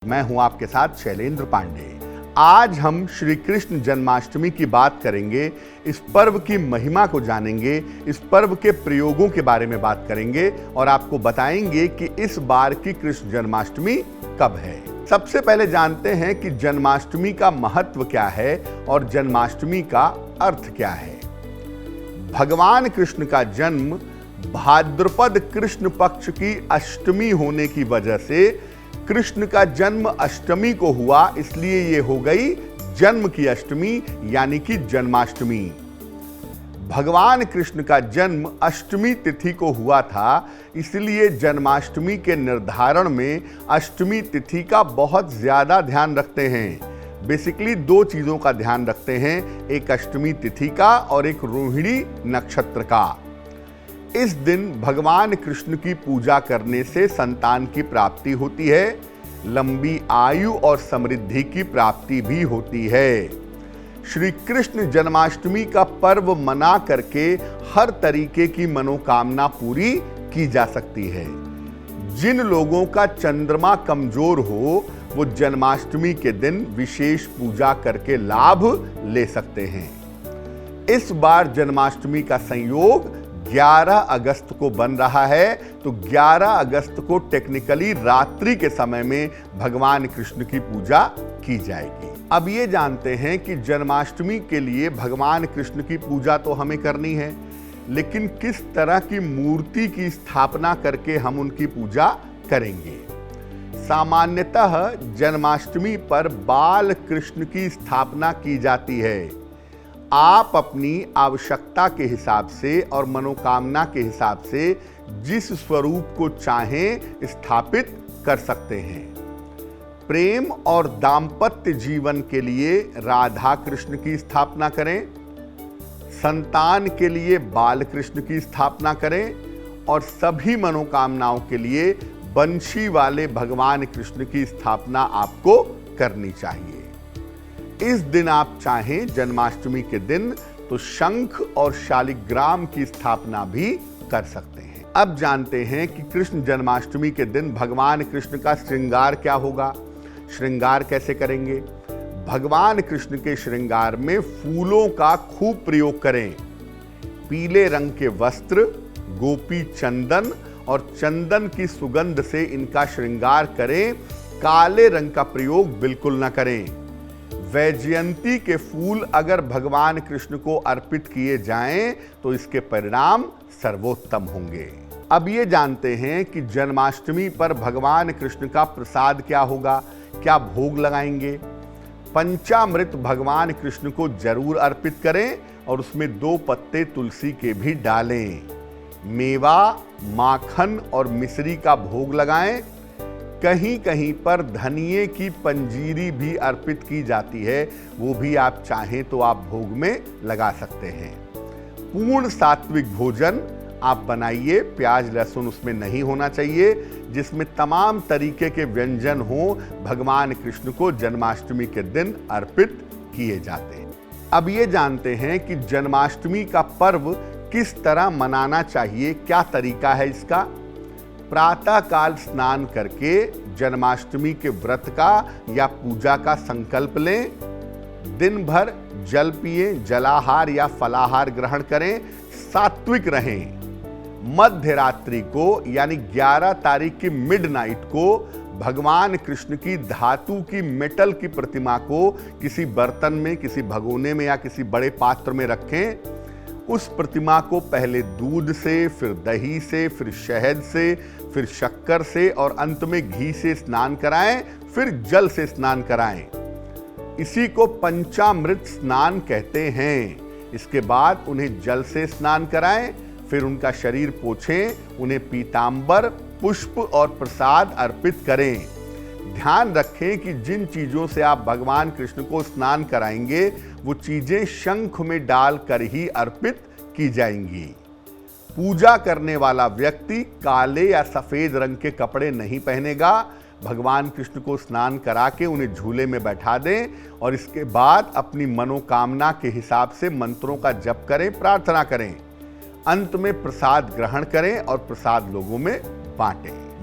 मैं हूं आपके साथ शैलेंद्र पांडे। आज हम श्री कृष्ण जन्माष्टमी की बात करेंगे। इस पर्व की महिमा को जानेंगे, इस पर्व के प्रयोगों के बारे में बात करेंगे और आपको बताएंगे कि इस बार की कृष्ण जन्माष्टमी कब है। सबसे पहले जानते हैं कि जन्माष्टमी का महत्व क्या है और जन्माष्टमी का अर्थ क्या है। भगवान कृष्ण का जन्म भाद्रपद कृष्ण पक्ष की अष्टमी होने की वजह से कृष्ण का जन्म अष्टमी को हुआ, इसलिए ये हो गई जन्म की अष्टमी यानी कि जन्माष्टमी। भगवान कृष्ण का जन्म अष्टमी तिथि को हुआ था, इसलिए जन्माष्टमी के निर्धारण में अष्टमी तिथि का बहुत ज्यादा ध्यान रखते हैं। बेसिकली दो चीजों का ध्यान रखते हैं, एक अष्टमी तिथि का और एक रोहिणी नक्षत्र का। इस दिन भगवान कृष्ण की पूजा करने से संतान की प्राप्ति होती है, लंबी आयु और समृद्धि की प्राप्ति भी होती है। श्री कृष्ण जन्माष्टमी का पर्व मना करके हर तरीके की मनोकामना पूरी की जा सकती है। जिन लोगों का चंद्रमा कमजोर हो वो जन्माष्टमी के दिन विशेष पूजा करके लाभ ले सकते हैं। इस बार जन्माष्टमी का संयोग 11 अगस्त को बन रहा है, तो 11 अगस्त को टेक्निकली रात्रि के समय में भगवान कृष्ण की पूजा की जाएगी। अब ये जानते हैं कि जन्माष्टमी के लिए भगवान कृष्ण की पूजा तो हमें करनी है, लेकिन किस तरह की मूर्ति की स्थापना करके हम उनकी पूजा करेंगे। सामान्यतः जन्माष्टमी पर बाल कृष्ण की स्थापना की जाती है। आप अपनी आवश्यकता के हिसाब से और मनोकामना के हिसाब से जिस स्वरूप को चाहें स्थापित कर सकते हैं। प्रेम और दाम्पत्य जीवन के लिए राधा कृष्ण की स्थापना करें, संतान के लिए बाल कृष्ण की स्थापना करें और सभी मनोकामनाओं के लिए बंशी वाले भगवान कृष्ण की स्थापना आपको करनी चाहिए। इस दिन आप चाहें जन्माष्टमी के दिन तो शंख और शालिग्राम की स्थापना भी कर सकते हैं। अब जानते हैं कि कृष्ण जन्माष्टमी के दिन भगवान कृष्ण का श्रृंगार क्या होगा, श्रृंगार कैसे करेंगे। भगवान कृष्ण के श्रृंगार में फूलों का खूब प्रयोग करें। पीले रंग के वस्त्र, गोपी चंदन और चंदन की सुगंध से इनका श्रृंगार करें। काले रंग का प्रयोग बिल्कुल न करें। वैजयंती के फूल अगर भगवान कृष्ण को अर्पित किए जाएं तो इसके परिणाम सर्वोत्तम होंगे। अब ये जानते हैं कि जन्माष्टमी पर भगवान कृष्ण का प्रसाद क्या होगा, क्या भोग लगाएंगे। पंचामृत भगवान कृष्ण को जरूर अर्पित करें और उसमें 2 पत्ते तुलसी के भी डालें। मेवा, माखन और मिश्री का भोग लगाएं। कहीं कहीं पर धनिये की पंजीरी भी अर्पित की जाती है, वो भी आप चाहें तो आप भोग में लगा सकते हैं। पूर्ण सात्विक भोजन आप बनाइए, प्याज लहसुन उसमें नहीं होना चाहिए, जिसमें तमाम तरीके के व्यंजन हो भगवान कृष्ण को जन्माष्टमी के दिन अर्पित किए जाते हैं। अब ये जानते हैं कि जन्माष्टमी का पर्व किस तरह मनाना चाहिए, क्या तरीका है इसका। प्रातः काल स्नान करके जन्माष्टमी के व्रत का या पूजा का संकल्प लें। दिन भर जल पिए, जलाहार या फलाहार ग्रहण करें, सात्विक रहें। मध्य रात्रि को यानी 11 तारीख की मिडनाइट को भगवान कृष्ण की धातु की मेटल की प्रतिमा को किसी बर्तन में, किसी भगोने में या किसी बड़े पात्र में रखें। उस प्रतिमा को पहले दूध से, फिर दही से, फिर शहद से, फिर शक्कर से और अंत में घी से स्नान कराएं, फिर जल से स्नान कराएं। इसी को पंचामृत स्नान कहते हैं। इसके बाद उन्हें जल से स्नान कराएं, फिर उनका शरीर पोंछें, उन्हें पीतांबर, पुष्प और प्रसाद अर्पित करें। ध्यान रखें कि जिन चीजों से आप भगवान कृष्ण को स्नान कराएंगे वो चीजें शंख में डालकर ही अर्पित की जाएंगी। पूजा करने वाला व्यक्ति काले या सफेद रंग के कपड़े नहीं पहनेगा। भगवान कृष्ण को स्नान करा के उन्हें झूले में बैठा दें और इसके बाद अपनी मनोकामना के हिसाब से मंत्रों का जप करें, प्रार्थना करें। अंत में प्रसाद ग्रहण करें और प्रसाद लोगों में बांटें।